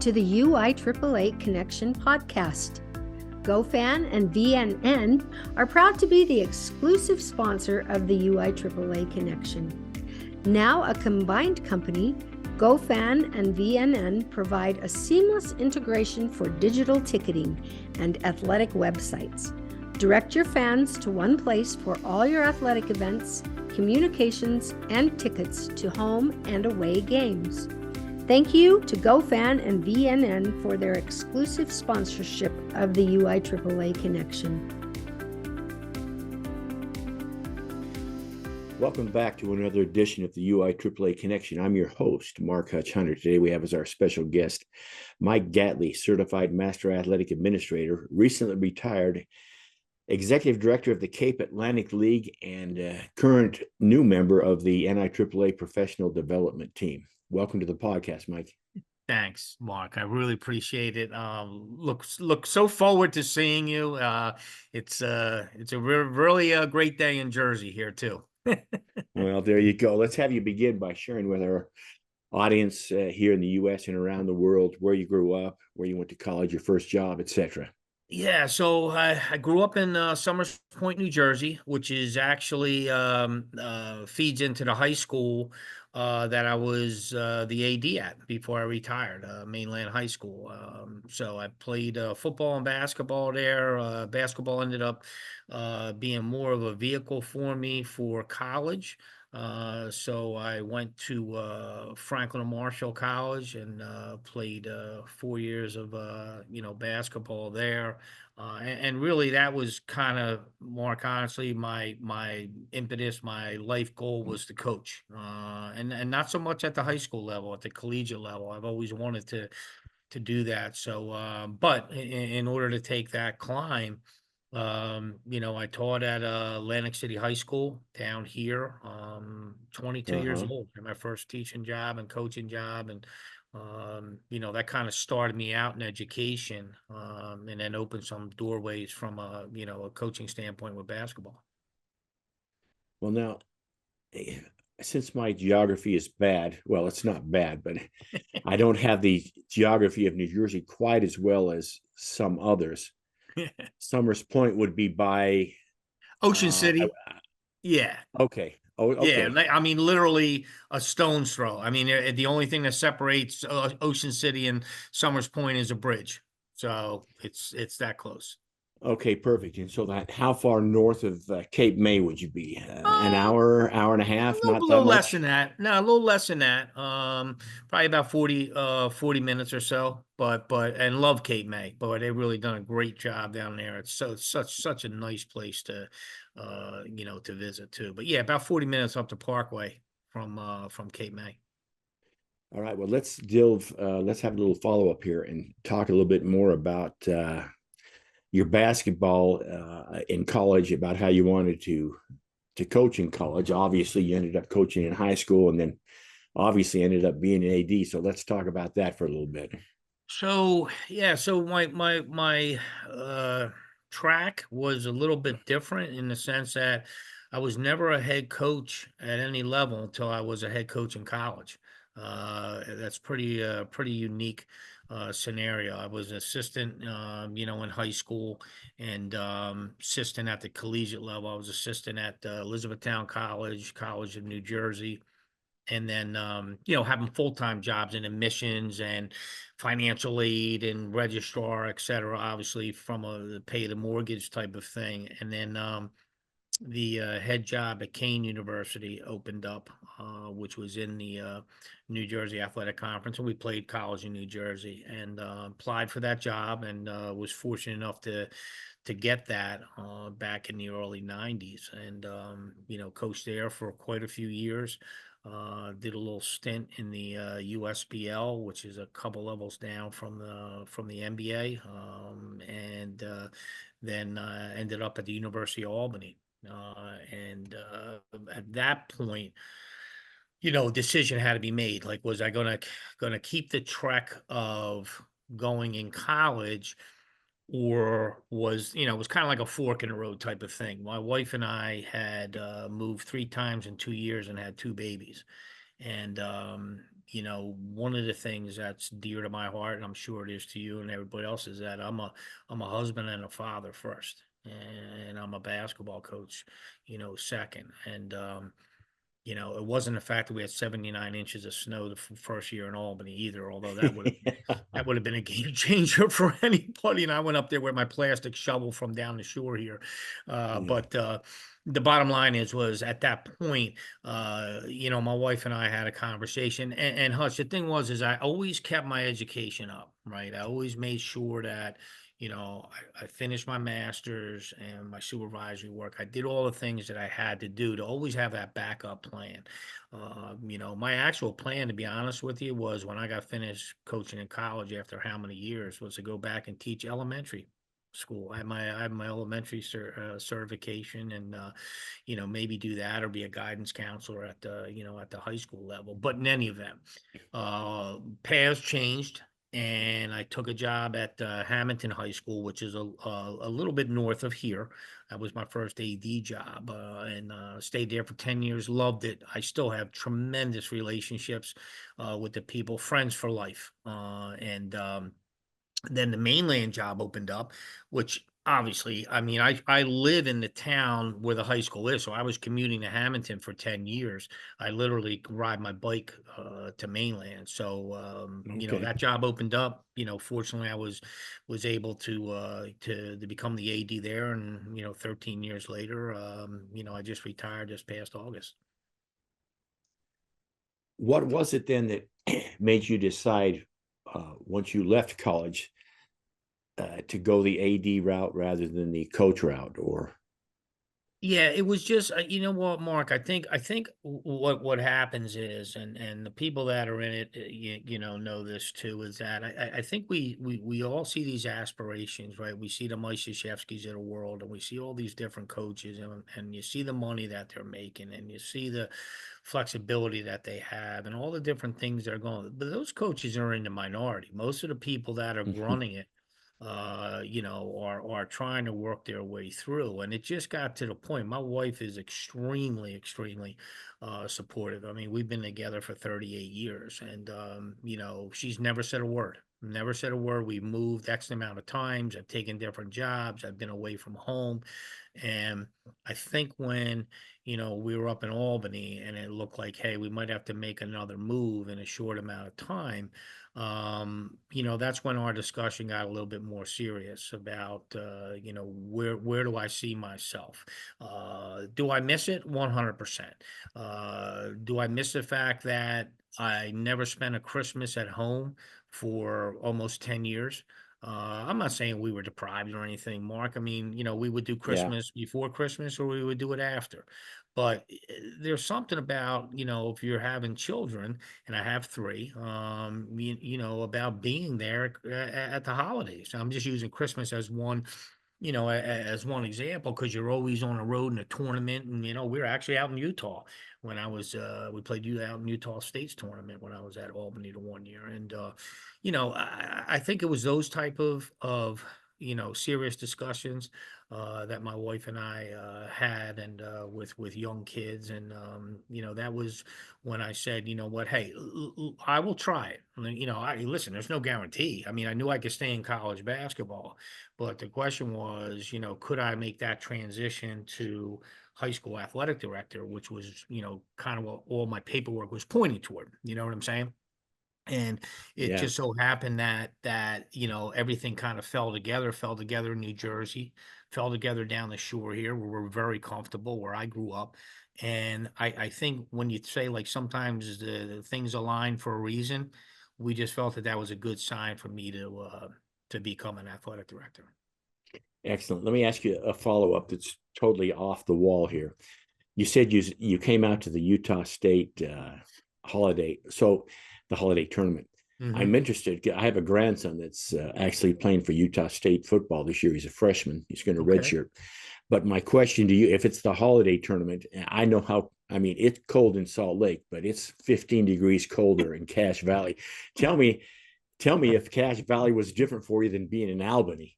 to the UIAAA Connection podcast. GoFan and VNN are proud to be the exclusive sponsor of the UIAAA Connection. Now a combined company, GoFan and VNN provide a seamless integration for digital ticketing and athletic websites. Direct your fans to one place for all your athletic events, communications, and tickets to home and away games. Thank you to GoFan and VNN for their exclusive sponsorship of the UIAAA Connection. Welcome back to another edition of the UIAAA Connection. I'm your host, Mark Hutch Hunter. Today we have as our special guest, Mike Gatley, Certified Master Athletic Administrator, recently retired Executive Director of the Cape Atlantic League and current new member of the NIAAA Professional Development Team. Welcome to the podcast, Mike. Thanks, Mark. I really appreciate it. Look so forward to seeing you. It's a really great day in Jersey here too. Well, there you go. Let's have you begin by sharing with our audience here in the U.S. and around the world where you grew up, where you went to college, your first job, etc. Yeah, so I grew up in Somers Point, New Jersey, which is actually feeds into the high school that I was the AD at before I retired, Mainland High School. So I played football and basketball there. Basketball ended up being more of a vehicle for me for college. So I went to Franklin and Marshall College and played 4 years of basketball there. And really that was kind of, Mark, honestly, my impetus, my life goal was to coach. And not so much at the high school level, at the collegiate level. I've always wanted to do that. So but in order to take that climb, I taught at Atlantic City High School down here, 22 years old, and my first teaching job and coaching job. And, that kind of started me out in education, and then opened some doorways from a coaching standpoint with basketball. Well, now, since my geography is bad, well, it's not bad, but I don't have the geography of New Jersey quite as well as some others. Somers Point would be by Ocean City. Yeah. Okay. Oh, okay. Yeah. I mean, literally a stone's throw. I mean, the only thing that separates Ocean City and Somers Point is a bridge. So it's that close. Okay, perfect. And so how far north of Cape May would you be? An hour and a half? A little less than that. No, a little less than that. Probably about 40 minutes or so. And love Cape May. But they've really done a great job down there. It's such a nice place to to visit too. But yeah, about 40 minutes up the Parkway from Cape May. All right. Well, let's have a little follow up here and talk a little bit more about your basketball in college, about how you wanted to coach in college. Obviously, you ended up coaching in high school and then obviously ended up being an AD. So let's talk about that for a little bit. So, yeah, so my track was a little bit different in the sense that I was never a head coach at any level until I was a head coach in college. That's pretty unique scenario. I was an assistant, in high school, and assistant at the collegiate level. I was assistant at Elizabethtown College of New Jersey, and then having full-time jobs in admissions and financial aid and registrar, et cetera, obviously from a pay the mortgage type of thing. And then the head job at Kane University opened up, which was in the New Jersey Athletic Conference, and we played college in New Jersey, and applied for that job, and was fortunate enough to get that back in the early 90s, and coached there for quite a few years. Did a little stint in the USBL, which is a couple levels down from the NBA, and then ended up at the University of Albany. And at that point, decision had to be made. Like, was I gonna keep the trek of going in college, or was it was kind of like a fork in the road type of thing. My wife and I had moved 3 times in 2 years and had 2 babies, and one of the things that's dear to my heart, and I'm sure it is to you and everybody else, is that I'm a husband and a father first, and I'm a basketball coach, second. And it wasn't the fact that we had 79 inches of snow the first year in Albany either, although that would have been a game changer for anybody. And I went up there with my plastic shovel from down the shore here. Yeah. But the bottom line was at that point, my wife and I had a conversation. And Hutch, the thing is I always kept my education up, right? I always made sure that I finished my master's and my supervisory work. I did all the things that I had to do to always have that backup plan. My actual plan, to be honest with you, was when I got finished coaching in college after how many years, was to go back and teach elementary school. I had my elementary certification, and maybe do that or be a guidance counselor at the high school level. But in any event, paths changed, and I took a job at Hamilton High School, which is a little bit north of here. That was my first AD job, and stayed there for 10 years. Loved it. I still have tremendous relationships with the people, friends for life. And then the mainland job opened up, which obviously, I mean, I live in the town where the high school is, so I was commuting to Hamilton for 10 years. I literally ride my bike to mainland. So Okay. that job opened up. Fortunately, I was able to become the AD there, and 13 years later, I just retired this past August. What was it then that made you decide once you left college to go the AD route rather than the coach route? Or Yeah, it was just you know what, Mark. I think what happens is, and the people that are in it, know this too, is that I think we all see these aspirations, right? We see the Meistershevskis of the world, and we see all these different coaches, and you see the money that they're making, and you see the flexibility that they have, and all the different things that are going. But those coaches are in the minority. Most of the people that are running it are trying to work their way through. And it just got to the point. My wife is extremely, extremely supportive. I mean, we've been together for 38 years, and she's never said a word. Never said a word. We moved X amount of times. I've taken different jobs. I've been away from home. And I think when, we were up in Albany and it looked like, hey, we might have to make another move in a short amount of time, that's when our discussion got a little bit more serious about, where do I see myself? Do I miss it? 100%. Do I miss the fact that I never spent a Christmas at home for almost 10 years? I'm not saying we were deprived or anything, Mark. I mean, we would do yeah, Christmas before Christmas or we would do it after. But there's something about, if you're having children, and I have three, about being there at the holidays. I'm just using Christmas as one, as one example, because you're always on the road in a tournament. And, we were actually out in Utah when we played you out in Utah State's tournament when I was at Albany the one year. And, I think it was those type of serious discussions that my wife and I had, and with young kids. And, that was when I said, you know what, hey, I will try it. And, listen, there's no guarantee. I mean, I knew I could stay in college basketball, but the question was, could I make that transition to high school athletic director, which was, kind of what all my paperwork was pointing toward. You know what I'm saying? And it yeah. just so happened that everything kind of fell together in New Jersey, fell together down the shore here, where we're very comfortable, where I grew up. And I think when you say, like, sometimes the things align for a reason, we just felt that was a good sign for me to become an athletic director. Excellent. Let me ask you a follow-up that's totally off the wall here. You said you came out to the Utah State holiday, so the holiday tournament. Mm-hmm. I'm interested. I have a grandson that's actually playing for Utah State football this year. He's a freshman. He's going to redshirt. But my question to you, if it's the holiday tournament, I know I mean, it's cold in Salt Lake, but it's 15 degrees colder in Cache Valley. Tell me if Cache Valley was different for you than being in Albany.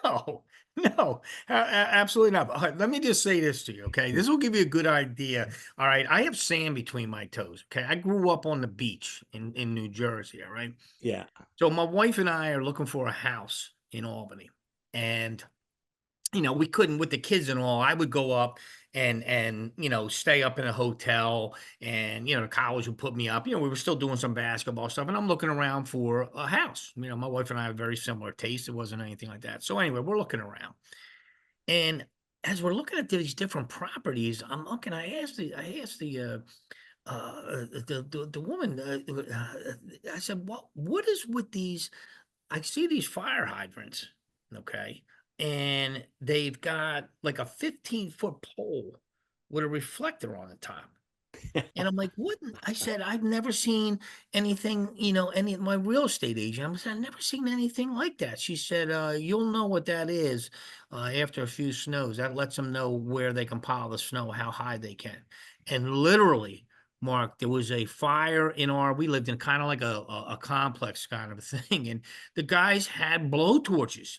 No, No, absolutely not. All right, let me just say this to you, okay? This will give you a good idea. All right, I have sand between my toes. Okay, I grew up on the beach in New Jersey. All right, Yeah. so my wife and I are looking for a house in Albany, and we couldn't with the kids and all. I would go up and stay up in a hotel, and the college would put me up. We were still doing some basketball stuff, and I'm looking around for a house. My wife and I have very similar tastes. It wasn't anything like that. So anyway, we're looking around, and as we're looking at these different properties, I'm looking. I asked the woman. I said, what is with these? I see these fire hydrants, okay, and they've got like a 15-foot pole with a reflector on the top. And I'm like, what? I said, I've never seen anything, any of my real estate agent. I said, I've never seen anything like that. She said, you'll know what that is after a few snows. That lets them know where they can pile the snow, how high they can. And literally, Mark, there was a fire we lived in kind of like a complex kind of a thing. And the guys had blowtorches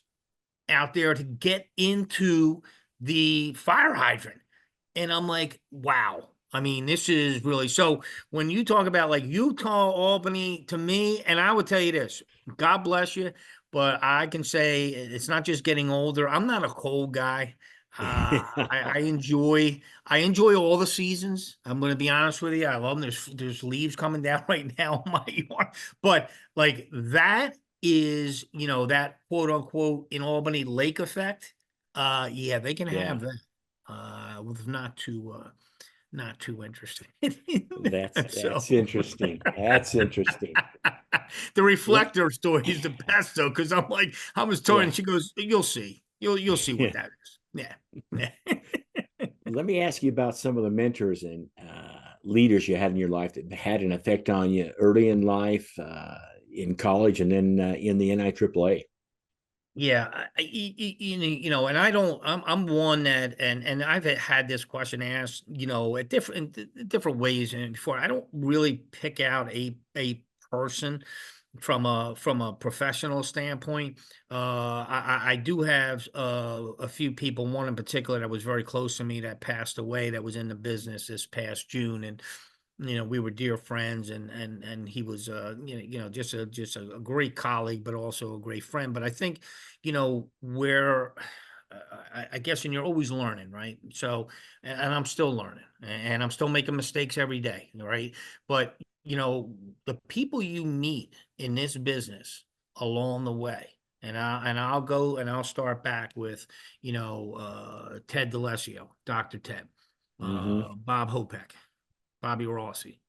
out there to get into the fire hydrant. And I'm like, wow. I mean, this is really so when you talk about like Utah, Albany, to me, and I would tell you this, God bless you, but I can say it's not just getting older. I'm not a cold guy. I enjoy all the seasons. I'm going to be honest with you. I love them. There's leaves coming down right now in my yard, but like that is that quote unquote in Albany lake effect. Yeah, they can Yeah. have that. With not too interested. That's So interesting. That's interesting. the Let, reflector story is the best though, because I'm like, I was telling her, yeah. she goes, "You'll see. You'll see what Yeah. that is." Yeah. Yeah. Let me ask you about some of the mentors and leaders you had in your life that had an effect on you early in life, in college, and then in the NIAAA. Yeah, and I don't. I'm one that, and I've had this question asked, at different ways, and before I don't really pick out a person from a professional standpoint. I do have a few people, one in particular that was very close to me that passed away that was in the business this past June, and we were dear friends, and he was just a great colleague, but also a great friend. But I think where I guess, and you're always learning, right? So, and I'm still learning, and I'm still making mistakes every day, right? But the people you meet in this business along the way, and I'll go and I'll start back with Ted D'Alessio, Dr. Ted, Mm-hmm. Bob Hopek, Bobby Rossi,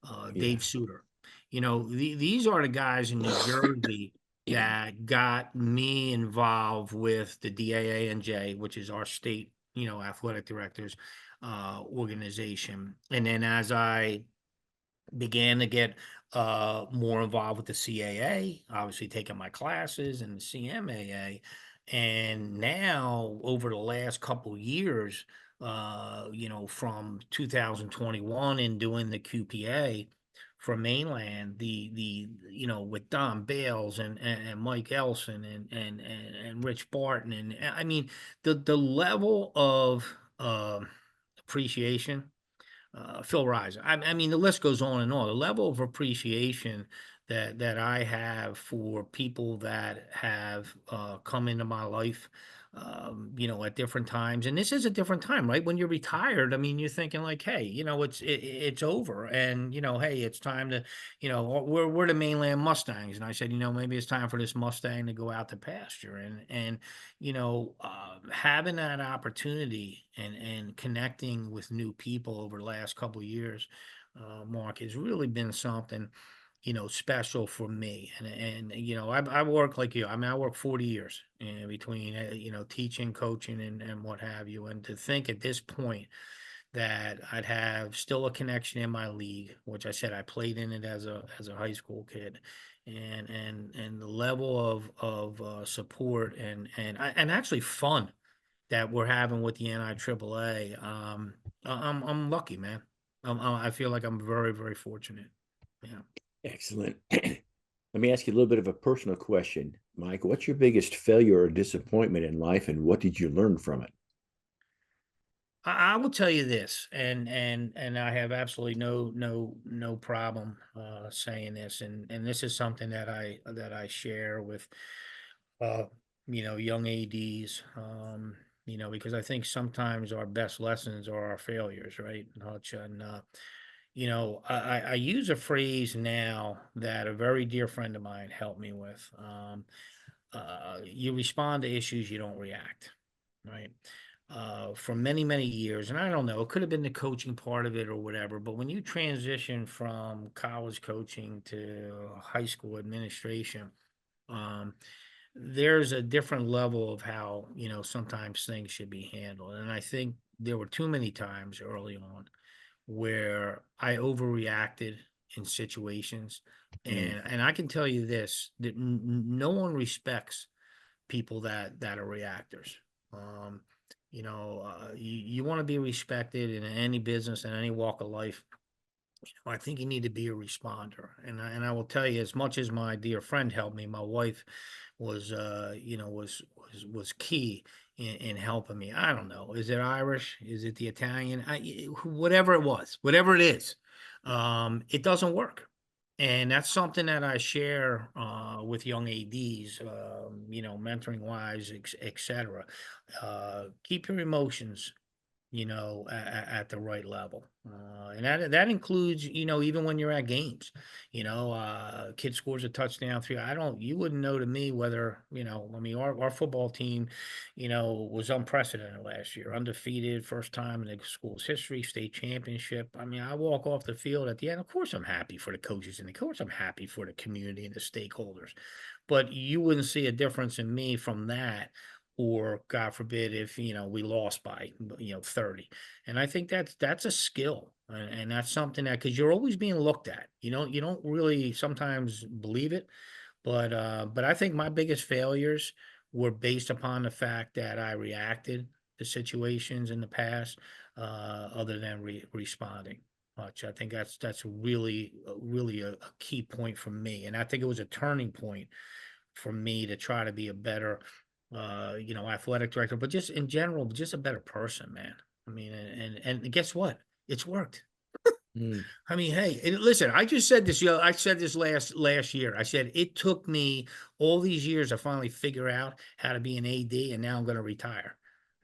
Yeah. Dave Suter. These are the guys in New Jersey that got me involved with the DAA&J, which is our state, athletic directors organization. And then as I began to get more involved with the CAA, obviously taking my classes and the CMAA. And now over the last couple years, from 2021 and doing the QPA for mainland, with Don Bales and Mike Elson and Rich Barton. And I mean, the level of appreciation, Phil Rise. I mean, the list goes on and on. The level of appreciation that I have for people that have come into my life, at different times. And this is a different time, right? When you're retired, I mean, you're thinking like, hey, it's over, and hey, it's time to, we're the mainland Mustangs, and I said, maybe it's time for this Mustang to go out to pasture, and having that opportunity and connecting with new people over the last couple of years, Mark, has really been something, special for me. And I work like you. I mean, I work 40 years between, teaching, coaching, and what have you. And to think at this point that I'd have still a connection in my league, which I said I played in it as a high school kid, and the level of support and actually fun that we're having with the NIAAA. I'm lucky, man. I feel like I'm very, very fortunate. Yeah. Excellent. Let me ask you a little bit of a personal question. Mike, what's your biggest failure or disappointment in life, and what did you learn from it? I will tell you this, and I have absolutely no problem saying this, and this is something that I share with uh, young ads, because I think sometimes our best lessons are our failures, right, Hutch? And I use a phrase now that a very dear friend of mine helped me with. You respond to issues, you don't react, right? For many, many years, and I don't know, it could have been the coaching part of it or whatever, but when you transition from college coaching to high school administration, um, there's a different level of how, sometimes things should be handled. And I think there were too many times early on where I overreacted in situations. Mm, And I can tell you this, that no one respects people that are reactors. You want to be respected in any business in any walk of life. I think you need to be a responder. And I will tell you, as much as my dear friend helped me, my wife was was key in helping me. I don't know. Is it Irish? Is it the Italian? Whatever it was, whatever it is, it doesn't work. And that's something that I share with young ads, mentoring wise, etc. Keep your emotions at the right level. And that includes, even when you're at games, kid scores a touchdown three. You wouldn't know to me whether, I mean, our football team, was unprecedented last year, undefeated, first time in the school's history, state championship. I mean, I walk off the field at the end. Of course, I'm happy for the coaches and of course, I'm happy for the community and the stakeholders, but you wouldn't see a difference in me from that, or God forbid if we lost by 30. And I think that's a skill, and that's something that, because you're always being looked at, you don't really sometimes believe it, but I think my biggest failures were based upon the fact that I reacted to situations in the past, other than responding much. I think that's really a key point for me, and I think it was a turning point for me to try to be a better, athletic director, but just in general, just a better person, man. I mean, and guess what? It's worked. mm. I mean, hey, and listen, I just said this, I said this last year. I said it took me all these years to finally figure out how to be an AD, and now I'm going to retire.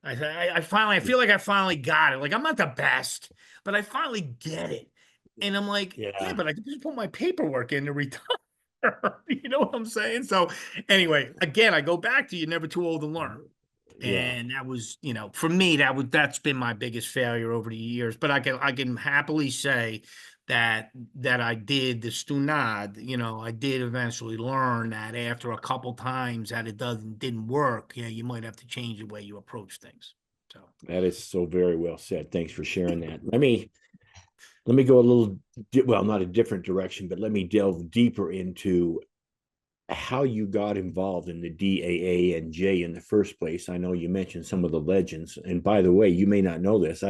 I feel like I finally got it. Like, I'm not the best, but I finally get it. And I'm like, yeah, Yeah, but I can just put my paperwork in to retire. You know what I'm saying? So anyway, again, I go back to you're never too old to learn. yeah. And that was, for me, that's been my biggest failure over the years. But I can happily say that I did the stunad, I did eventually learn that after a couple times that it didn't work, you might have to change the way you approach things. So That is so very well said. Thanks for sharing that. Let me go a little, well, not a different direction, but let me delve deeper into how you got involved in the DAA and J in the first place. I know you mentioned some of the legends, and by the way, you may not know this.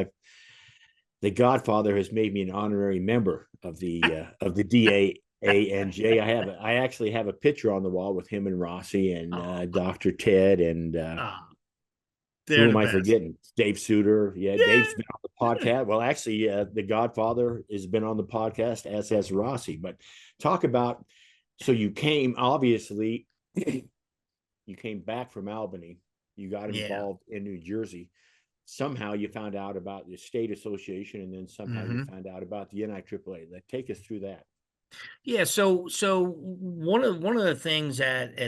The Godfather has made me an honorary member of the DAA and J. I actually have a picture on the wall with him and Rossi and oh, Dr. Ted and oh, who they're the am I best. forgetting? Dave Suter. Yeah, Dave's been on the Yeah. podcast. Well, actually, the Godfather has been on the podcast, as has Rossi. But talk about, so you came, obviously, you came back from Albany. You got Yeah. involved in New Jersey. Somehow you found out about the state association, and then somehow you Hmm. found out about the NIAAA. Take us through that. Yeah, so one of the things that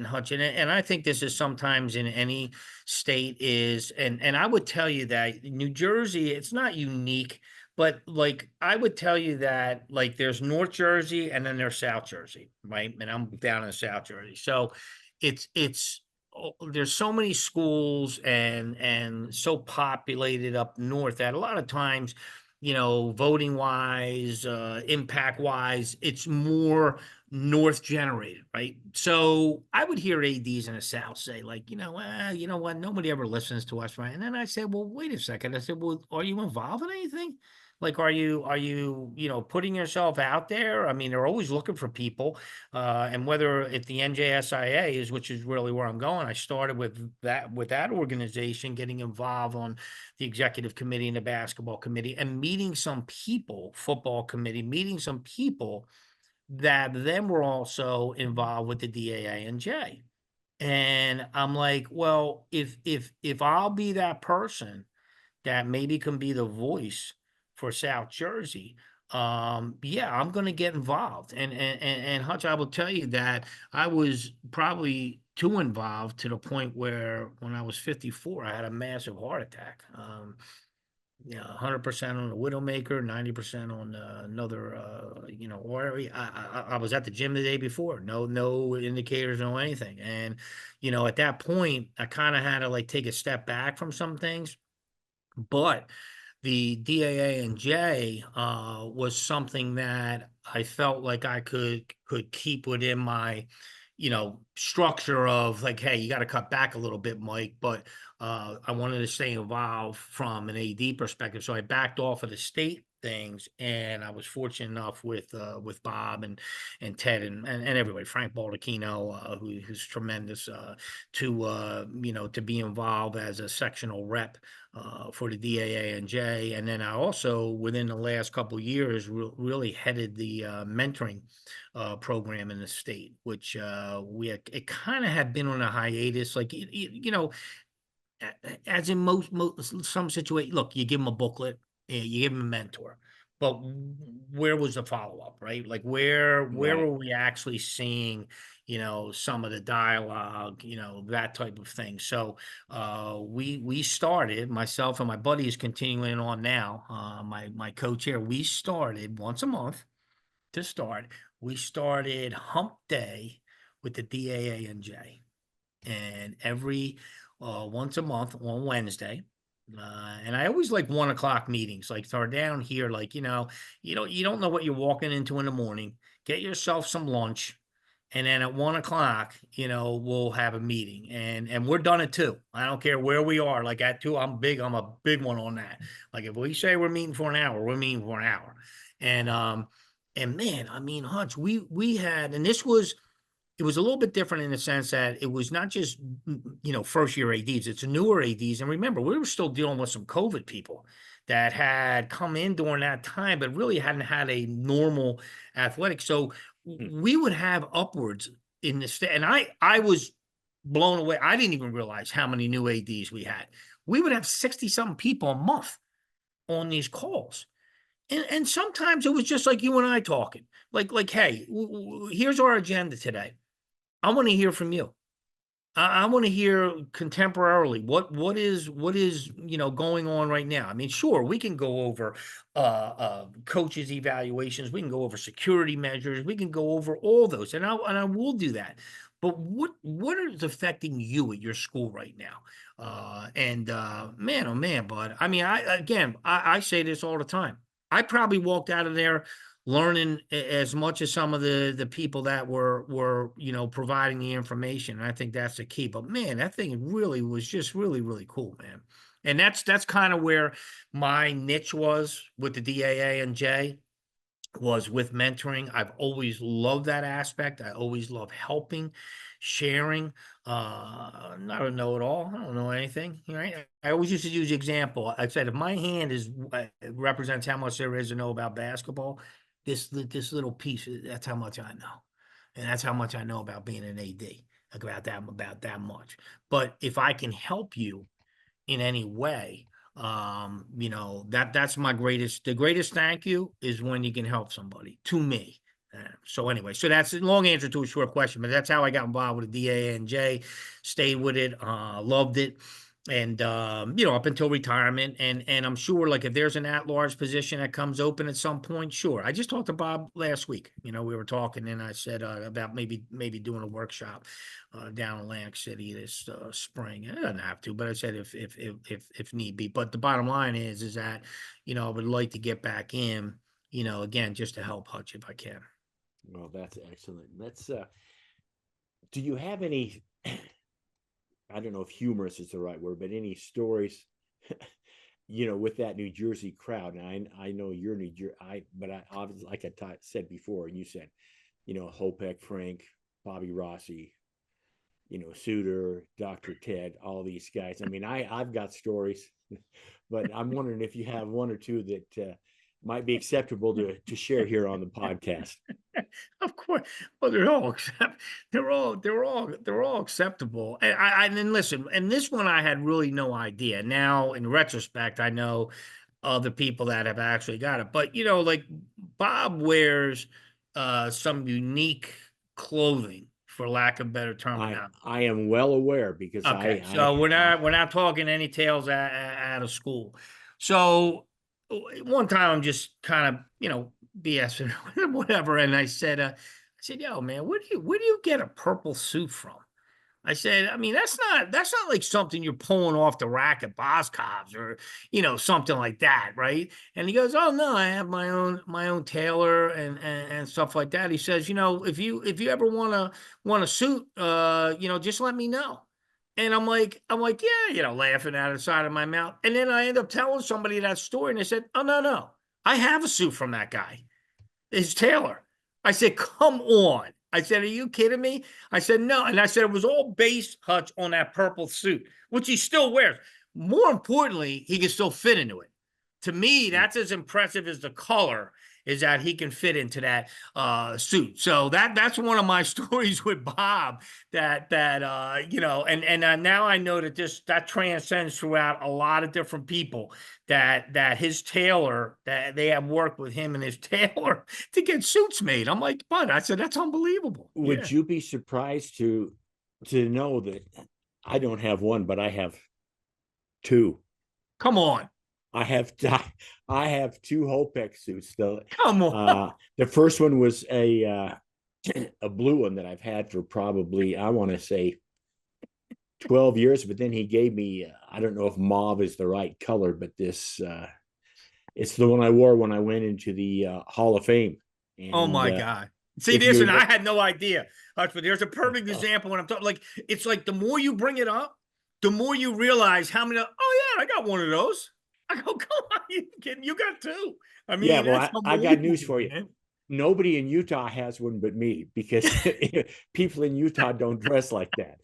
Hutch, and I think this is sometimes in any state is, and I would tell you that New Jersey, it's not unique, but like I would tell you that like there's North Jersey and then there's South Jersey, right? And I'm down in South Jersey. So there's so many schools and so populated up north that a lot of times, voting wise, impact wise, it's more north generated, right? So I would hear ADs in the South say, like, you know what, nobody ever listens to us, right? And then I said, well, wait a second. I said, well, are you involved in anything? Like, are you, putting yourself out there? I mean, they're always looking for people. And whether at the NJSIA is, which is really where I'm going, I started with that organization, getting involved on the executive committee and the basketball committee, and meeting some people, football committee, meeting some people that then were also involved with the DAA and J. And I'm like, well, if I'll be that person that maybe can be the voice for South Jersey, yeah, I'm going to get involved. And Hutch, I will tell you that I was probably too involved to the point where when I was 54, I had a massive heart attack. Yeah, 100% on the Widowmaker, 90% on another, or I was at the gym the day before, no indicators, no anything. And, at that point, I kind of had to like take a step back from some things. But the DAA and J was something that I felt like I could keep within my, structure of like, hey, you got to cut back a little bit, Mike. But I wanted to stay involved from an AD perspective, so I backed off of the state things, and I was fortunate enough with Bob and Ted and everybody, Frank Baldacchino, who's tremendous, to be involved as a sectional rep for the DAA and J. And then I also, within the last couple of years, really headed the mentoring program in the state, which it kind of had been on a hiatus. Like, as in most some situation, look, you give them a booklet, you give them a mentor, but where was the follow-up, right? Like where Right. were we actually seeing, some of the dialogue, that type of thing. So we started, myself and my buddy is continuing on now, my co-chair, we started once a month to start. We started hump day with the DAA and J, and every once a month on Wednesday. And I always like 1 o'clock meetings, like start down here, like, you don't know what you're walking into in the morning. Get yourself some lunch. And then at 1 o'clock, we'll have a meeting, and we're done at 2. I don't care where we are. Like at 2, I'm a big one on that. Like if we say we're meeting for an hour, we're meeting for an hour. And man, I mean, Hutch, we had, and it was a little bit different in the sense that it was not just, first year ADs, it's newer ADs. And remember, we were still dealing with some COVID people that had come in during that time, but really hadn't had a normal athletic. So we would have upwards in the state. And I was blown away. I didn't even realize how many new ADs we had. We would have 60 something people a month on these calls. And sometimes it was just like you and I talking, like, hey, here's our agenda today. I want to hear from you. I want to hear contemporarily what is going on right now. I mean, sure, we can go over coaches evaluations, we can go over security measures, we can go over all those, and I will do that. But what is affecting you at your school right now? And man, oh man, bud. I mean, I say this all the time. I probably walked out of there learning as much as some of the people that were providing the information. And I think that's the key. But man, that thing really was just really, really cool, man. And that's kind of where my niche was with the DAA and J, was with mentoring. I've always loved that aspect. I always love helping, sharing. Not a know-it-all. I don't know anything, right? I always used to use the example. I said, if my hand represents how much there is to know about basketball, this little piece, that's how much I know. And that's how much I know about being an AD, about that much. But if I can help you in any way, that's the greatest thank you is when you can help somebody, to me. So anyway, so that's a long answer to a short question, but that's how I got involved with the DA and J, stayed with it, loved it. And up until retirement, and I'm sure, like, if there's an at-large position that comes open at some point, sure. I just talked to Bob last week. We were talking, and I said about maybe doing a workshop down in Atlantic City this spring. It doesn't have to, but I said if need be. But the bottom line is that I would like to get back in, again, just to help Hutch if I can. Well, that's excellent. Let's do you have any I don't know if humorous is the right word, but any stories, with that New Jersey crowd? And I know you're New Jersey, but I obviously, like said before, and you said, Hopek, Frank, Bobby Rossi, Suter, Dr. Ted, all these guys. I mean, I've got stories, but I'm wondering if you have one or two that might be acceptable to share here on the podcast. Of course. Well, they're all acceptable. And then listen, and this one I had really no idea. Now, in retrospect, I know other people that have actually got it. But like Bob wears some unique clothing, for lack of better terminology. I am well aware because Okay, so we're not talking any tales out of school. So one time I'm just kind of BSing whatever, and I said, yo man, where do you get a purple suit from? I said, I mean, that's not like something you're pulling off the rack at Boscov's or something like that, right? And he goes, oh no, I have my own tailor and stuff like that. He says, if you ever want a suit, just let me know. And I'm like, yeah, laughing out of the side of my mouth. And then I end up telling somebody that story, and they said, oh no, I have a suit from that guy, his tailor. I said, come on. I said, are you kidding me? I said, no. And I said, it was all base, Hutch, on that purple suit, which he still wears. More importantly, he can still fit into it. To me, that's as impressive as the color, is that he can fit into that suit. So that's one of my stories with Bob and now I know that transcends throughout a lot of different people, that his tailor, that they have worked with him and his tailor to get suits made. I'm like, but I said, that's unbelievable. Would you be surprised to know that I don't have one, but I have two? Come on. I have two Hopek suits though. Come on. The first one was a blue one that I've had for probably, I want to say, 12 years, but then he gave me, I don't know if mauve is the right color, but this it's the one I wore when I went into the Hall of Fame. And, oh my God. See this, and I had no idea. But there's a perfect example when I'm talking. Like, it's like the more you bring it up, the more you realize how many. Oh yeah, I got one of those. I go, come on, you kidding? You got two. I mean, yeah. Well, I got news for you. Man. Nobody in Utah has one but me, because people in Utah don't dress like that.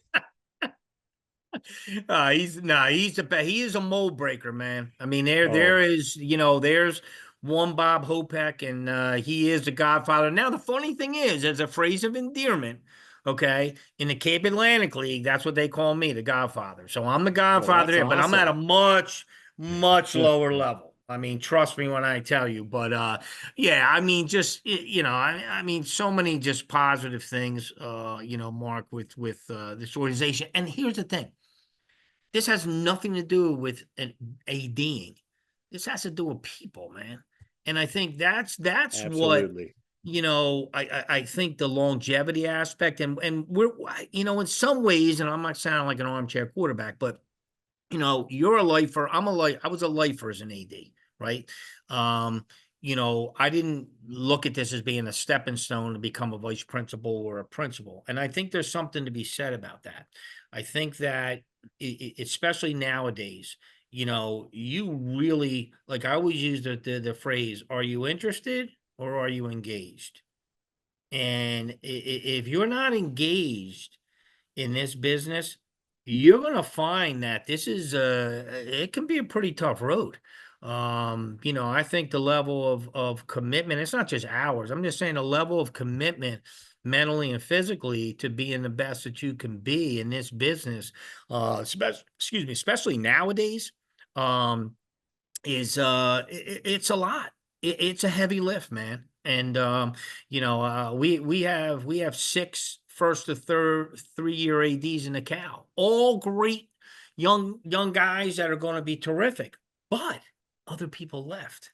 He is a mold breaker, man. I mean, there is, there's one Bob Hopek, and he is the godfather. Now, the funny thing is, as a phrase of endearment, okay, in the Cape Atlantic League, that's what they call me, the godfather. So I'm the godfather there, but I'm at a much, much lower level. I mean, trust me when I tell you. But yeah, I mean, just I mean, so many just positive things, Mark, with this organization. And here's the thing. This has nothing to do with an ADing. This has to do with people, man. And I think that's Absolutely. what, I think the longevity aspect, and we're, in some ways, and I'm not sounding like an armchair quarterback, but you're a lifer. I was a lifer as an AD, right? I didn't look at this as being a stepping stone to become a vice principal or a principal. And I think there's something to be said about that. I think that especially nowadays, you really, like, I always use the phrase, are you interested or are you engaged? And if you're not engaged in this business, you're going to find that this is it can be a pretty tough road. I think the level of commitment, it's not just hours. I'm just saying the level of commitment mentally and physically to being the best that you can be in this business, especially nowadays, is it's a lot. It's a heavy lift, man. And we have 6 first to third 3-year ADs in the Cal, all great young guys that are going to be terrific, but other people left.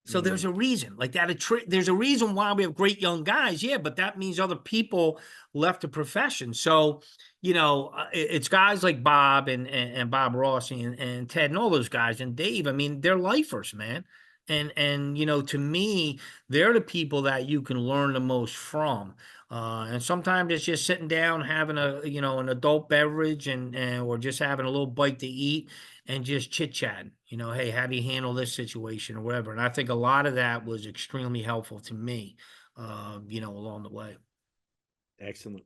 So there's a reason, like that. There's a reason why we have great young guys. Yeah, but that means other people left the profession. So, it's guys like Bob and Bob Rossi and Ted and all those guys and Dave. I mean, they're lifers, man. And to me, they're the people that you can learn the most from. And sometimes it's just sitting down, having an adult beverage and or just having a little bite to eat and just chit chatting. Hey, how do you handle this situation or whatever? And I think a lot of that was extremely helpful to me, along the way. Excellent.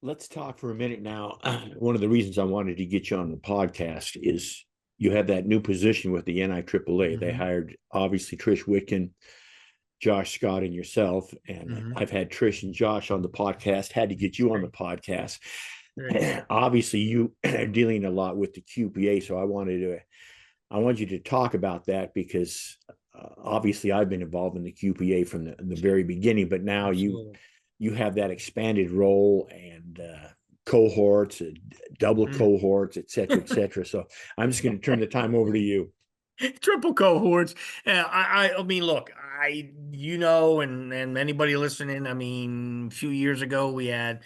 Let's talk for a minute now. One of the reasons I wanted to get you on the podcast is you have that new position with the NIAAA. They hired, obviously, Trish Whitkin, Josh Scott, and yourself. And I've had Trish and Josh on the podcast, had to get you on the podcast. Obviously, you are dealing a lot with the QPA. So I want you to talk about that because obviously I've been involved in the QPA from the very beginning, but now you have that expanded role and cohorts, double cohorts, et cetera. So I'm just going to turn the time over to you. Triple cohorts. I mean, look, and anybody listening, I mean, a few years ago, we had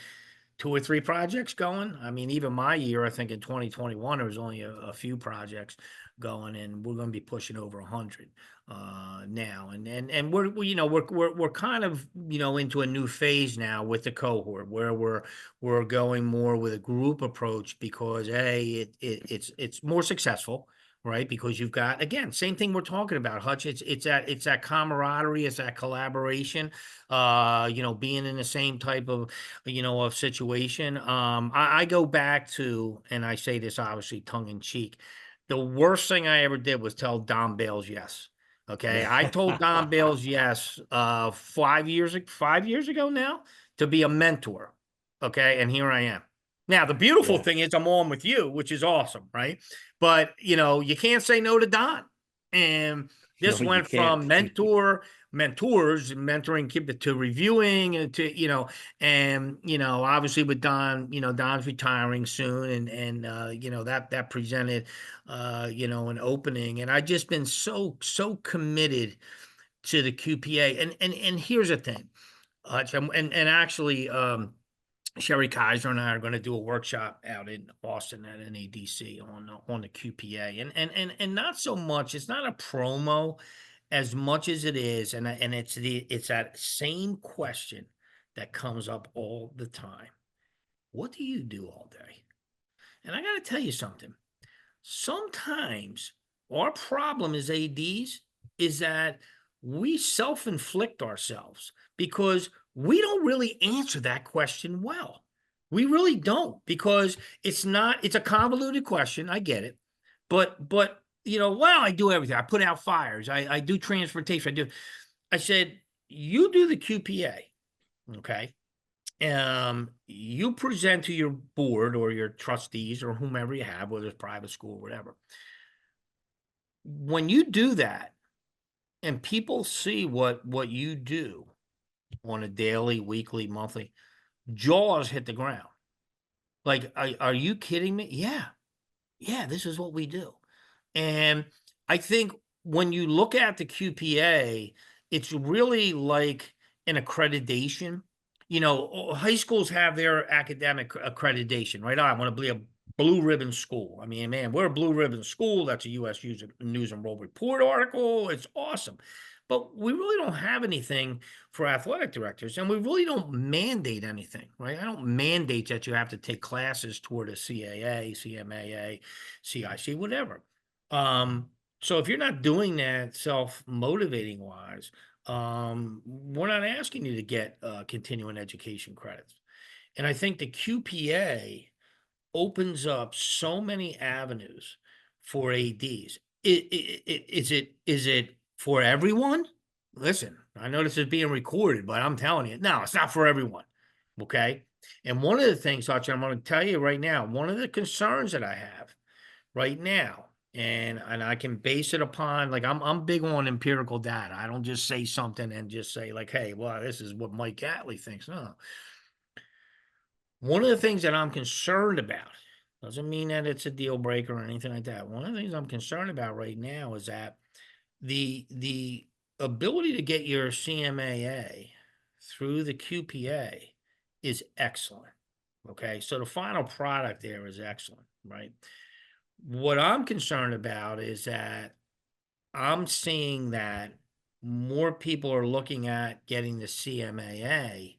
2 or 3 projects going. I mean, even my year, I think in 2021, there was only a few projects going, and we're going to be pushing over 100 now. And we're kind of into a new phase now with the cohort where we're going more with a group approach because it's more successful. Right, because you've got, again, same thing we're talking about, Hutch. It's that camaraderie, it's that collaboration. Being in the same type of of situation. I go back to, and I say this obviously tongue in cheek, the worst thing I ever did was tell Don Bales yes. Okay, I told Don Bales yes 5 years ago now to be a mentor. Okay, and here I am. Now, the beautiful thing is I'm on with you, which is awesome, right? But, you can't say no to Don. And this went from mentors, mentoring to reviewing and to, obviously with Don, Don's retiring soon and that presented, an opening. And I've just been so committed to the QPA. And here's the thing, and actually, Sherry Kaiser and I are going to do a workshop out in Boston at NADC on the QPA, and not so much. It's not a promo as much as it is, and it's that same question that comes up all the time. What do you do all day? And I got to tell you something. Sometimes our problem as ADs is that we self-inflict ourselves because we don't really answer that question well. We really don't, because it's a convoluted question. I get it. But I do everything. I put out fires. I do transportation. I said, you do the QPA. Okay. You present to your board or your trustees or whomever you have, whether it's private school or whatever. When you do that and people see what you do on a daily, weekly, monthly, jaws hit the ground. Like, are you kidding me? Yeah, this is what we do. And I think when you look at the QPA, it's really like an accreditation. High schools have their academic accreditation, right? I want to be a blue ribbon school. I mean, man, we're a blue ribbon school. That's a U.S. News and World Report article. It's awesome. But we really don't have anything for athletic directors, and we really don't mandate anything, right? I don't mandate that you have to take classes toward a CAA, CMAA, CIC, whatever. So if you're not doing that self-motivating wise, we're not asking you to get continuing education credits. And I think the QPA opens up so many avenues for ADs. Is it for everyone? Listen, I know this is being recorded, but I'm telling you, no, it's not for everyone. Okay. And one of the things, Hutch, I'm going to tell you right now, one of the concerns that I have right now, and I can base it upon, like, I'm big on empirical data. I don't just say something and just say like, hey, well, this is what Mike Gatley thinks. No. One of the things that I'm concerned about, doesn't mean that it's a deal breaker or anything like that. One of the things I'm concerned about right now is that the ability to get your CMAA through the QPA is excellent. Okay, so the final product there is excellent, right? What I'm concerned about is that I'm seeing that more people are looking at getting the CMAA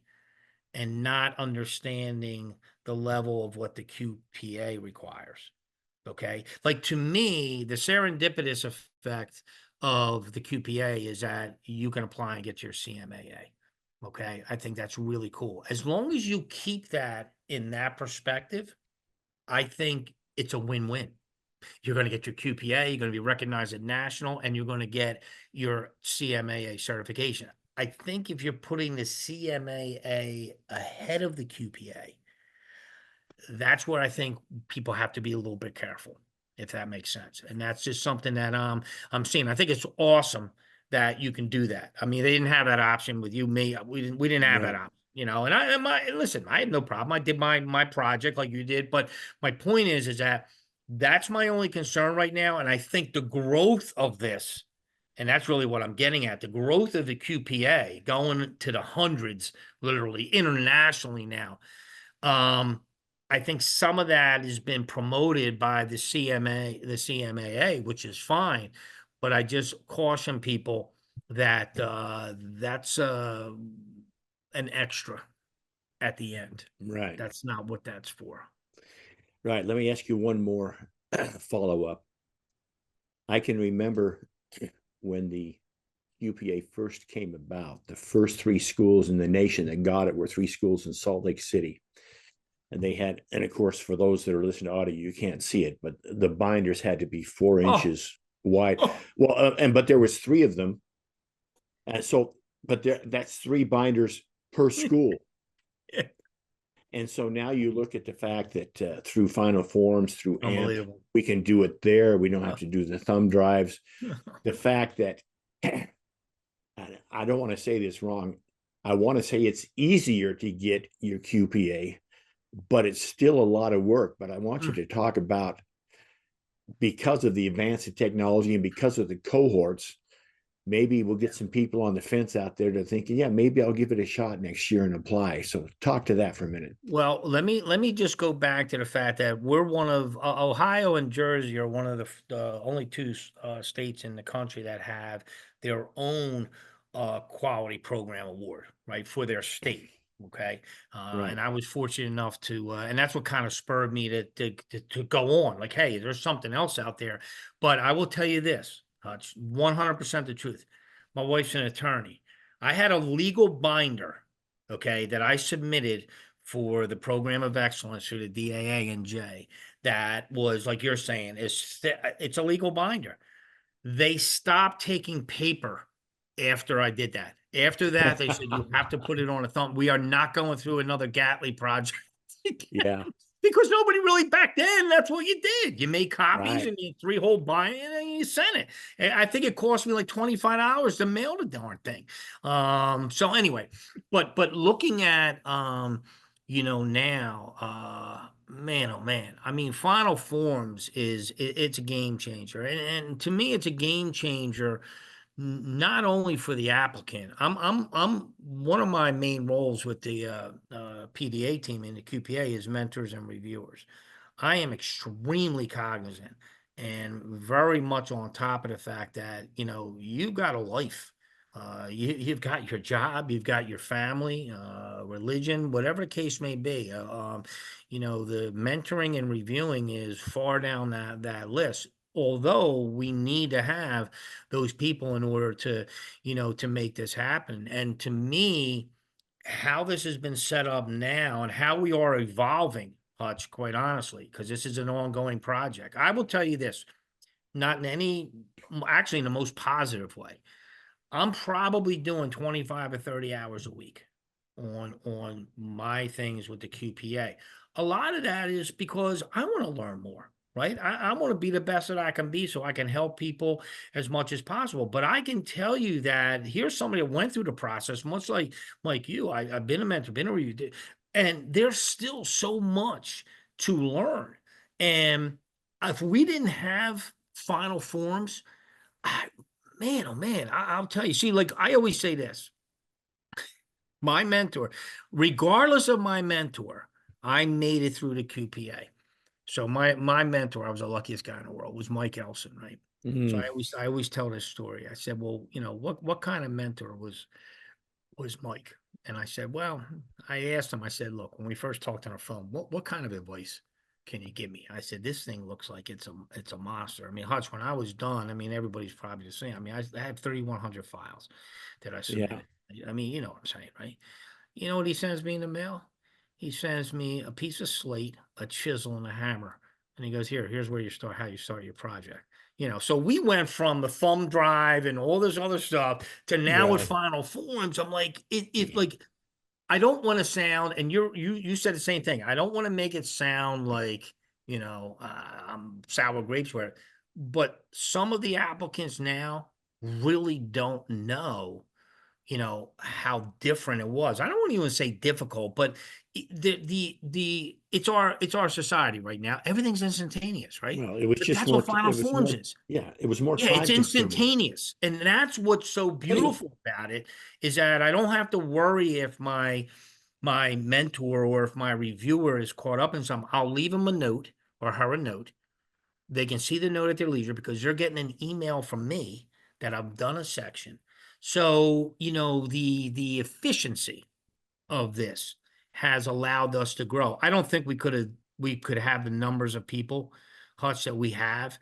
and not understanding the level of what the QPA requires. Okay. Like to me, the serendipitous effect of the QPA is that you can apply and get your CMAA. Okay. I think that's really cool. As long as you keep that in that perspective, I think it's a win-win. You're going to get your QPA, you're going to be recognized at national, and you're going to get your CMAA certification. I think if you're putting the CMAA ahead of the QPA, that's where I think people have to be a little bit careful, if that makes sense. And that's just something that I'm seeing. I think it's awesome that you can do that. I mean, they didn't have that option with you, me. We didn't have that Right. option, you know. Listen, I had no problem. I did my project like you did, but my point is that that's my only concern right now. And I think the growth of this, and that's really what I'm getting at, the growth of the QPA going to the hundreds, literally internationally now. I think some of that has been promoted by the CMAA, which is fine. But I just caution people that that's an extra at the end. Right. That's not what that's for. Right. Let me ask you one more follow up. I can remember when the UPA first came about, the first 3 schools in the nation that got it were 3 schools in Salt Lake City. And they had, and of course, for those that are listening to audio, you can't see it, but the binders had to be 4 inches wide. Oh. Well, but there was 3 of them. And so, but that's 3 binders per school. And so now you look at the fact that through Final Forms, through AMP, Unbelievable. we can do it there. We don't have to do the thumb drives. The fact that, I don't want to say this wrong, I want to say it's easier to get your QPA, but it's still a lot of work. But I want you to talk about, because of the advance in technology and because of the cohorts, maybe we'll get some people on the fence out there to thinking, yeah, maybe I'll give it a shot next year and apply. So talk to that for a minute. Well, let me just go back to the fact that we're one of Ohio and Jersey are one of the only 2 states in the country that have their own quality program award, right, for their state. Okay. Right. And I was fortunate enough to, and that's what kind of spurred me to go on. Like, hey, there's something else out there. But I will tell you this, it's 100% the truth. My wife's an attorney. I had a legal binder, okay, that I submitted for the program of excellence through the DAA and J. That was, like you're saying, it's a legal binder. They stopped taking paper after I did that. After that, they said, you have to put it on a thumb. We are not going through another Gatley project. Yeah. Because nobody really back then, that's what you did. You made copies Right. and you 3 whole bind and you sent it. And I think it cost me like $25 to mail the darn thing. So anyway, but looking at now, man, oh man, I mean, Final Forms it's a game changer. And to me, it's a game changer not only for the applicant. I'm one of my main roles with the PDA team in the QPA is mentors and reviewers. I am extremely cognizant and very much on top of the fact that you've got a life. You've got your job, you've got your family, religion, whatever the case may be. The mentoring and reviewing is far down that list. Although we need to have those people in order to make this happen. And to me, how this has been set up now and how we are evolving, Hutch, quite honestly, because this is an ongoing project. I will tell you this, not actually in the most positive way. I'm probably doing 25 or 30 hours a week on my things with the QPA. A lot of that is because I want to learn more, right? I want to be the best that I can be so I can help people as much as possible. But I can tell you that here's somebody that went through the process, much like you. I've been a mentor, been a review, and there's still so much to learn. And if we didn't have Final Forms, man, oh man, I'll tell you. See, like I always say this, my mentor, regardless of my mentor, I made it through the QPA. So my mentor, I was the luckiest guy in the world, was Mike Elson, right? So Mm, I always tell this story. I said, well, what kind of mentor was Mike? And I said, well, I asked him, I said, look, when we first talked on the phone, what kind of advice can you give me? I said, this thing looks like it's a monster. I mean, Hutch, when I was done, I mean, everybody's probably the same. I mean, I had 3,100 files that I yeah. submitted. I mean, you know what I'm saying, right? You know what he sends me in the mail? He sends me a piece of slate, a chisel, and a hammer. And he goes, here's where you start, how you start your project. So we went from the thumb drive and all this other stuff to now with Right. Final Forms. I'm like, it like I don't want to sound, and you said the same thing. I don't want to make it sound like, I'm sour grapes where, but some of the applicants now really don't know how different it was. I don't want to even say difficult, but it's our society right now. Everything's instantaneous, right? Well, it was But just that's what more, Final it was Forms more, is. yeah, it was more Yeah, it's time consuming. instantaneous. And that's what's so beautiful about it, is that I don't have to worry if my mentor or if my reviewer is caught up in something. I'll leave him a note or her a note. They can see the note at their leisure because they're getting an email from me that I've done a section. So, the efficiency of this has allowed us to grow. I don't think we could have the numbers of people, Hutch, that we have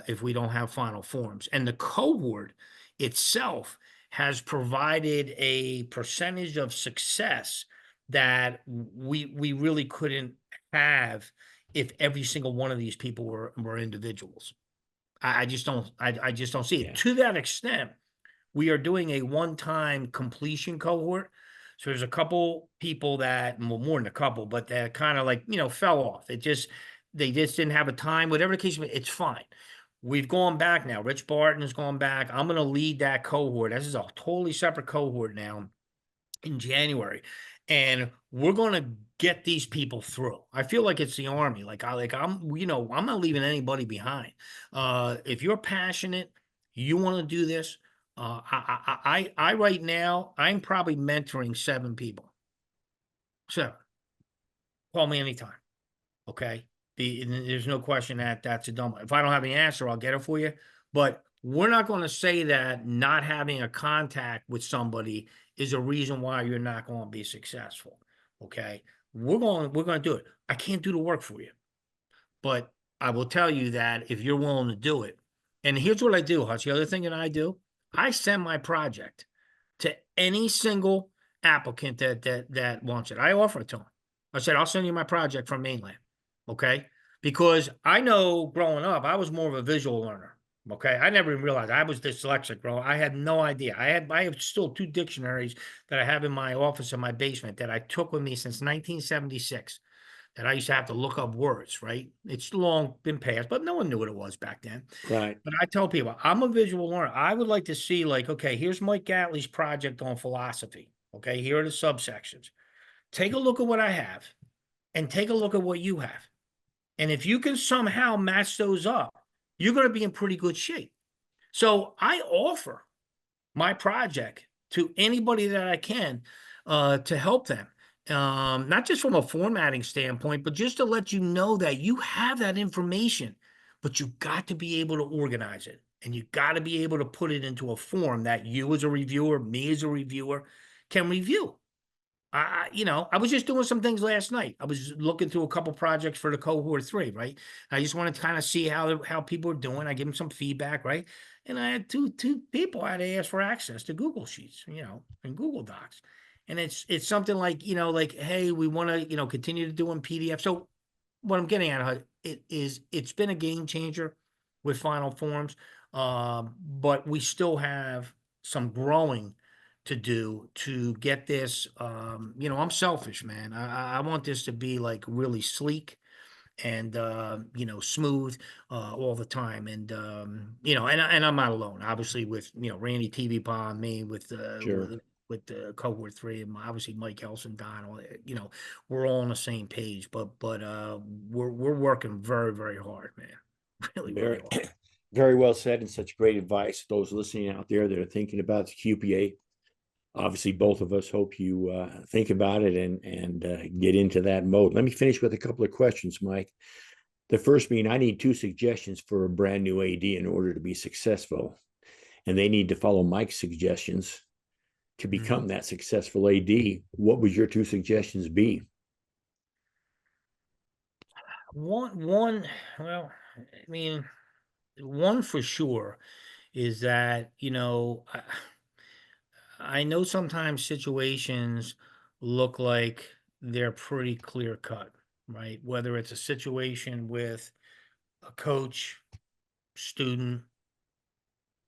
if we don't have Final Forms. And the cohort itself has provided a percentage of success that we really couldn't have if every single one of these people were individuals. I just don't see it Yeah. to that extent. We are doing a one-time completion cohort. So there's a couple people that, well, more than a couple, but that kind of like, fell off. They just didn't have a time, whatever the case may be, it's fine. We've gone back now. Rich Barton has gone back. I'm going to lead that cohort. This is a totally separate cohort now in January. And we're going to get these people through. I feel like it's the Army. I'm not leaving anybody behind. If you're passionate, you want to do this. I right now, I'm probably mentoring 7 people. 7. Call me anytime. Okay. There's no question that that's a dumb one. If I don't have the answer, I'll get it for you. But we're not going to say that not having a contact with somebody is a reason why you're not going to be successful. Okay. We're going to do it. I can't do the work for you, but I will tell you that if you're willing to do it, and here's what I do, Hutch. The other thing that I do, I send my project to any single applicant that wants it. I offer it to them. I said, I'll send you my project from mainland. Okay. Because I know growing up, I was more of a visual learner. Okay. I never even realized I was dyslexic growing. I had no idea. I have still 2 dictionaries that I have in my office in my basement that I took with me since 1976 that I used to have to look up words, right? It's long been past, but no one knew what it was back then. Right. But I tell people, I'm a visual learner. I would like to see, like, okay, here's Mike Gatley's project on philosophy. Okay, here are the subsections. Take a look at what I have and take a look at what you have. And if you can somehow match those up, you're going to be in pretty good shape. So I offer my project to anybody that I can to help them. Not just from a formatting standpoint, but just to let you know that you have that information, but you got to be able to organize it. And you got to be able to put it into a form that you as a reviewer, me as a reviewer, can review. I was just doing some things last night. I was looking through a couple projects for the cohort 3, right? I just wanted to kind of see how people are doing. I give them some feedback, right? And I had two people I had to ask for access to Google Sheets, and Google Docs. And it's something like, hey, we want to, continue to do in PDF. So what I'm getting at, it's been a game changer with Final Forms, but we still have some growing to do to get this. I'm selfish, man. I want this to be like really sleek and smooth all the time. And and I'm not alone, obviously, with Randy TV Pond, me with Sure. with the cohort 3, and obviously Mike Elson, Don, all that, we're all on the same page, but we're working very, very hard, man. Really, really Very, hard. very well said, and such great advice. Those listening out there that are thinking about the QPA, obviously, both of us hope you think about it and get into that mode. Let me finish with a couple of questions, Mike. The first being, I need 2 suggestions for a brand new AD in order to be successful. And they need to follow Mike's suggestions to become that successful AD. What would your 2 suggestions be? One, well, I mean, one for sure is that, I know sometimes situations look like they're pretty clear cut, right? Whether it's a situation with a coach, student,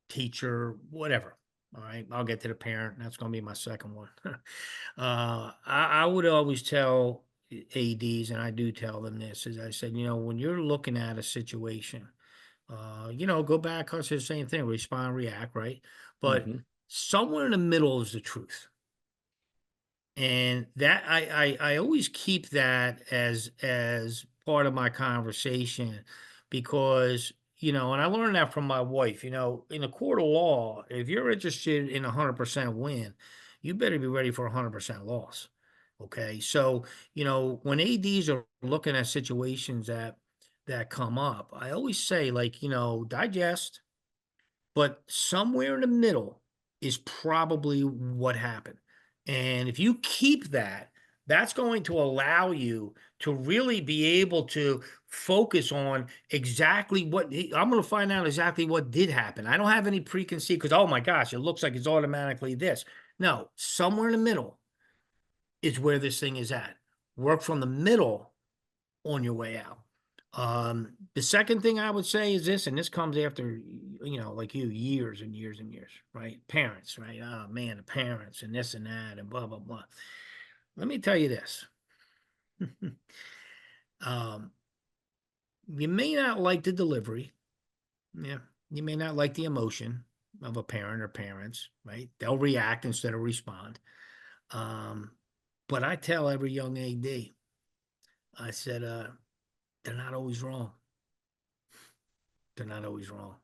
teacher, whatever. All right. I'll get to the parent. That's going to be my second one. I would always tell ADs, and I do tell them this, is I said, when you're looking at a situation, go back, I said the same thing, respond, react, right? But somewhere in the middle is the truth. And that I always keep that as part of my conversation, because and I learned that from my wife. In a court of law, if you're interested in 100% win, you better be ready for 100% loss. Okay, so when ADs are looking at situations that come up, I always say, like, digest, but somewhere in the middle is probably what happened. And if you keep that, that's going to allow you to really be able to focus on exactly I'm going to find out exactly what did happen. I don't have any preconceived, because, oh my gosh, it looks like it's automatically this. No, somewhere in the middle is where this thing is at. Work from the middle on your way out. The second thing I would say is this, and this comes after, like years and years and years, right? Parents, right? Oh man, the parents and this and that and blah, blah, blah. Let me tell you this. um, you may not like the delivery. Yeah. You may not like the emotion of a parent or parents, right? They'll react instead of respond. But I tell every young AD, I said, they're not always wrong. They're not always wrong.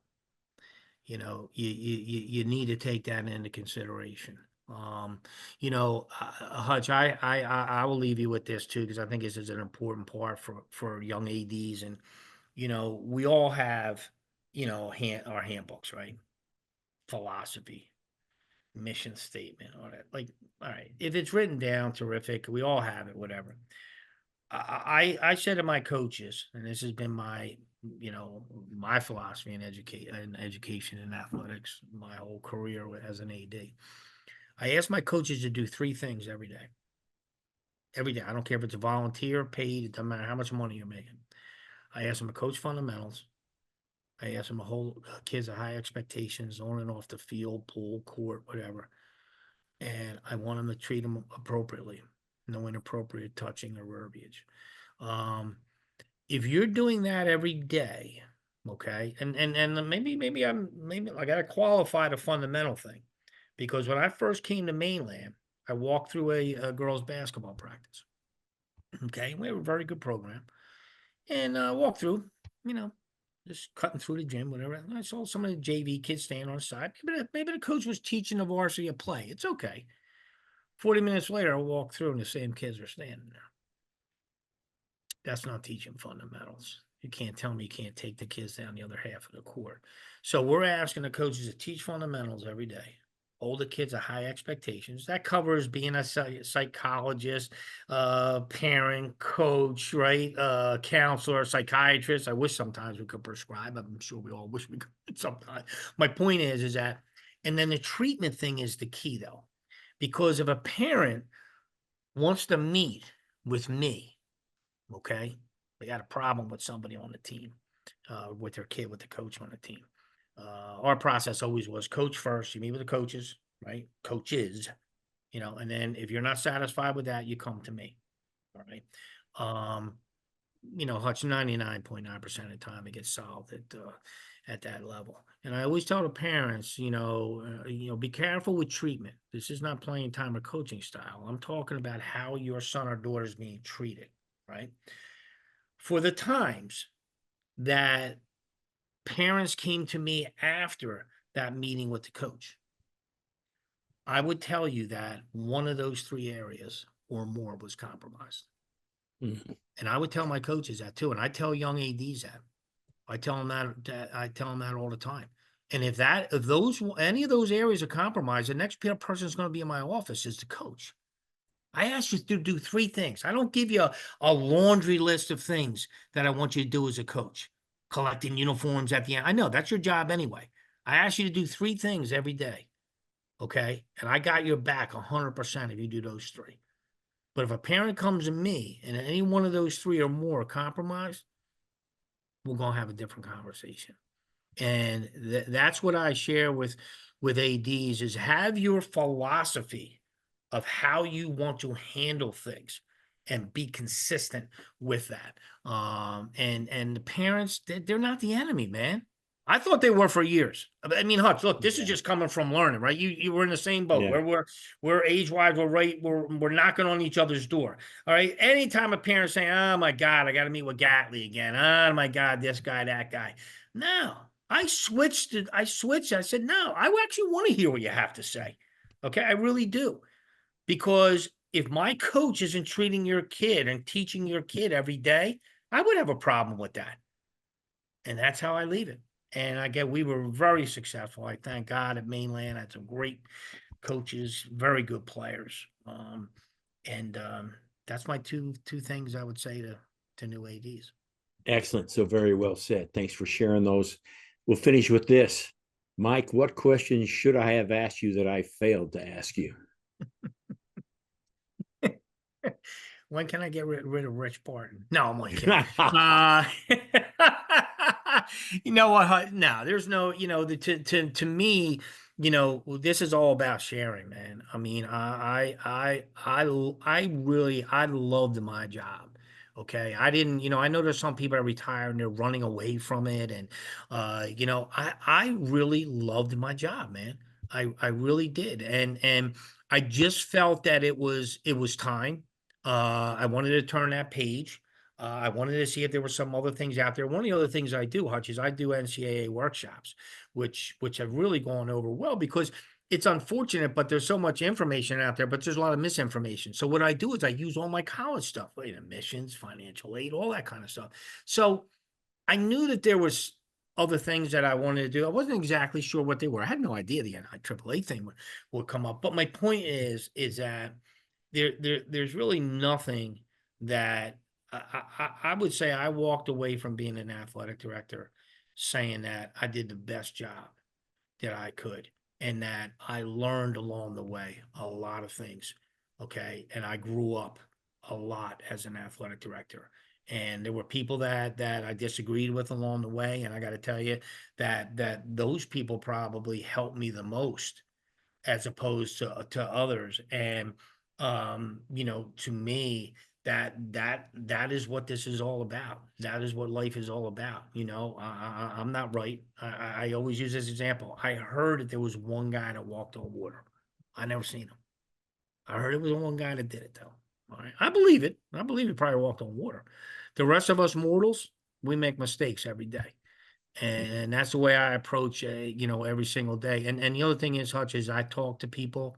You need to take that into consideration. Hutch, I will leave you with this too, because I think this is an important part for young ADs. And we all have our handbooks, right? Philosophy, mission statement, all that. Like, all right, if it's written down, terrific. We all have it, whatever. I said to my coaches, and this has been my philosophy in education and athletics, my whole career as an AD. I asked my coaches to do 3 things every day. Every day. I don't care if it's a volunteer, paid, it doesn't matter how much money you're making. I asked them to coach fundamentals. I asked them to hold kids to high expectations on and off the field, pool, court, whatever. And I want them to treat them appropriately. No inappropriate touching or verbiage. If you're doing that every day, okay, and maybe I gotta qualify the fundamental thing, because when I first came to mainland, I walked through a girls' basketball practice. Okay, we have a very good program, and walked through, just cutting through the gym, whatever. And I saw some of the JV kids standing on the side. Maybe the coach was teaching the varsity a play. It's okay. 40 minutes later, I walked through and the same kids are standing there. That's not teaching fundamentals. You can't tell me you can't take the kids down the other half of the court. So we're asking the coaches to teach fundamentals every day. Hold the kids to high expectations. That covers being a psychologist, parent, coach, right? Counselor, psychiatrist. I wish sometimes we could prescribe. I'm sure we all wish we could sometimes. My point is that, and then the treatment thing is the key though, because if a parent wants to meet with me, okay, they got a problem with somebody on the team, with their kid, with the coach on the team. Our process always was coach first. You meet with the coaches, right? Coaches, and then if you're not satisfied with that, you come to me. All right. Hutch, 99.9% of the time it gets solved at that level. And I always tell the parents, be careful with treatment. This is not playing time or coaching style. I'm talking about how your son or daughter is being treated, right? For the times that parents came to me after that meeting with the coach, I would tell you that one of those 3 areas or more was compromised. Mhm. And I would tell my coaches that too. And I tell young ADs that. I tell them I tell them that all the time. And if any of those areas are compromised, the next person is going to be in my office is the coach. I ask you to do 3 things. I don't give you a laundry list of things that I want you to do as a coach. Collecting uniforms at the end. I know that's your job anyway. I ask you to do 3 things every day. Okay. And I got your back 100% if you do those 3. But if a parent comes to me and any one of those 3 or more are compromised, we're going to have a different conversation. And that's what I share with ADs is have your philosophy of how you want to handle things and be consistent with that. And the parents, they're not the enemy, man. I thought they were for years. I mean, Hutch, look, this is just coming from learning, right? You were in the same boat. Yeah. We're age-wise, we're knocking on each other's door. All right. Anytime a parent's saying, "Oh my God, I got to meet with Gatley again. Oh my God, this guy, that guy." No, I switched. I said, no, I actually want to hear what you have to say. Okay, I really do. Because if my coach isn't treating your kid and teaching your kid every day, I would have a problem with that. And that's how I leave it. And again, we were very successful. I thank God at Mainland. I had some great coaches, very good players. And that's my two things I would say to new ADs. Excellent. So very well said. Thanks for sharing those. We'll finish with this. Mike, what questions should I have asked you that I failed to ask you? When can I get rid of Rich Barton? No, I'm only kidding. You know what? No, there's no, to me, this is all about sharing, man. I mean, I loved my job. Okay. I didn't, I know there's some people that retire and they're running away from it. And, I really loved my job, man. I really did. And I just felt that it was time. I wanted to turn that page. I wanted to see if there were some other things out there. One of the other things I do, Hutch, is I do NCAA workshops, which have really gone over well because it's unfortunate, but there's so much information out there, but there's a lot of misinformation. So what I do is I use all my college stuff, like admissions, financial aid, all that kind of stuff. So I knew that there was other things that I wanted to do. I wasn't exactly sure what they were. I had no idea the NIAAA thing would come up. But my point is that there's really nothing that I would say I walked away from being an athletic director saying that I did the best job that I could and that I learned along the way a lot of things. Okay. And I grew up a lot as an athletic director. And there were people that I disagreed with along the way. And I got to tell you that those people probably helped me the most as opposed to others. And to me, that is what this is all about. That is what life is all about. I'm not right. I always use this example. I heard that there was one guy that walked on water. I never seen him. I heard it was one guy that did it though. All right. I believe it. I believe he probably walked on water. The rest of us mortals, we make mistakes every day. And that's the way I approach, every single day. And the other thing is, Hutch, is I talk to people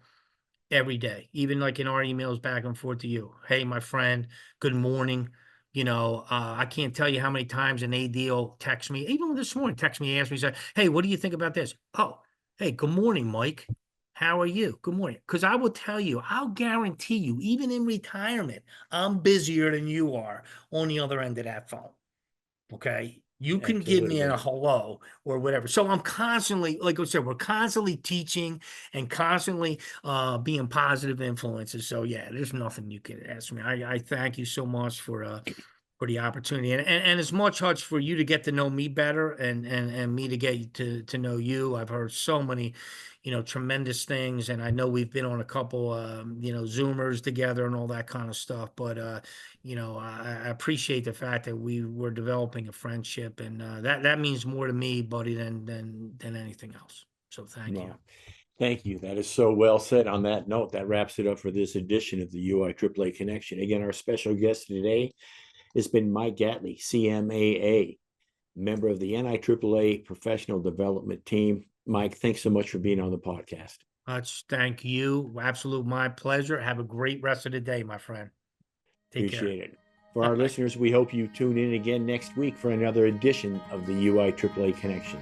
every day, even like in our emails back and forth to you. Hey, my friend, good morning. I can't tell you how many times an AD will text me, even this morning, text me, ask me, say, hey, what do you think about this? Oh, hey, good morning, Mike. How are you? Good morning. Because I will tell you, I'll guarantee you, even in retirement, I'm busier than you are on the other end of that phone. Okay. You can give me a hello or whatever. So I'm constantly, like I said, we're constantly teaching and constantly being positive influences. So yeah, there's nothing you can ask me. I thank you so much for the opportunity and as much, Hutch, for you to get to know me better and me to get to know you. I've heard so many, tremendous things, and I know we've been on a couple, Zoomers together and all that kind of stuff. But I appreciate the fact that we were developing a friendship, and that means more to me, buddy, than anything else. So thank you. Thank you. That is so well said. On that note, that wraps it up for this edition of the UIAAA Connection. Again, our special guest today has been Mike Gatley, CMAA, member of the NIAAA Professional Development Team. Mike, thanks so much for being on the podcast. Thank you. Absolute my pleasure. Have a great rest of the day, my friend. Take care. Appreciate it. For our listeners, we hope you tune in again next week for another edition of the UIAAA Connection.